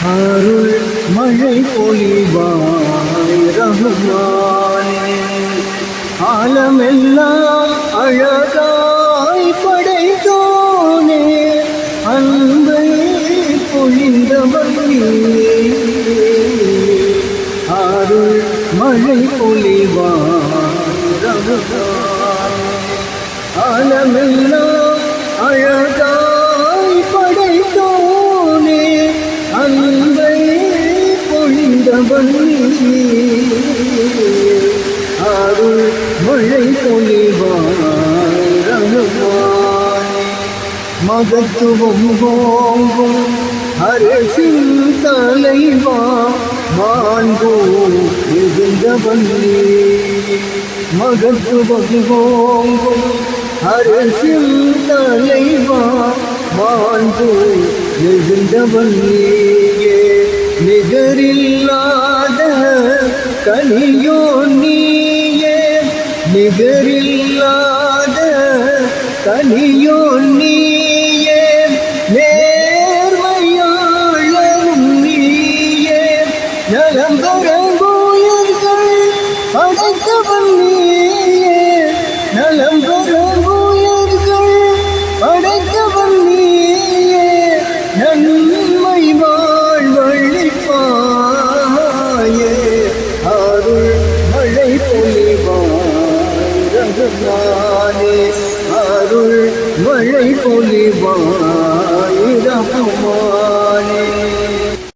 அருள் மழை பொழிவாய் ரஹ்மானே, ஆலமெல்லாம் அழகாய் படைத்தோனே, அன்பை பொழிந்தவன் நீயே. அருள் மழை பொழிவாய் ரஹ்மானே, ஆலமெல்லாம் அழகாய் படைத்தோனே, அன்பை பொழிந்தவன் நீயே. அருள் மழை பொழிவாய் ரஹ்மானே, மகத்துவம் ஓங்கும் அரசின் தலைவா, மாண்பு மிகுந்தவன் நீயே. மகத்துவம் ஓங்கும் அரசின் தலைவா, மாண்பு மிகுந்தவன் நீயே. நிகரில்லாத கனியோ நீயே, நிகரில்லாத கனியோ நீயே, நேர்மையாளரும் நீயே, நலம்பரங்குயர்கள் படைத்தவன் நீயே, நலம்பரங்குயர்கள் படைத்தவன் நீயே, நன்மை வாழ்வழிப்பாயே. அருள் மழை பொழிவாய் ரஹ்மானே, அருள் மழை பொழிவாய் ரஹ்மானே.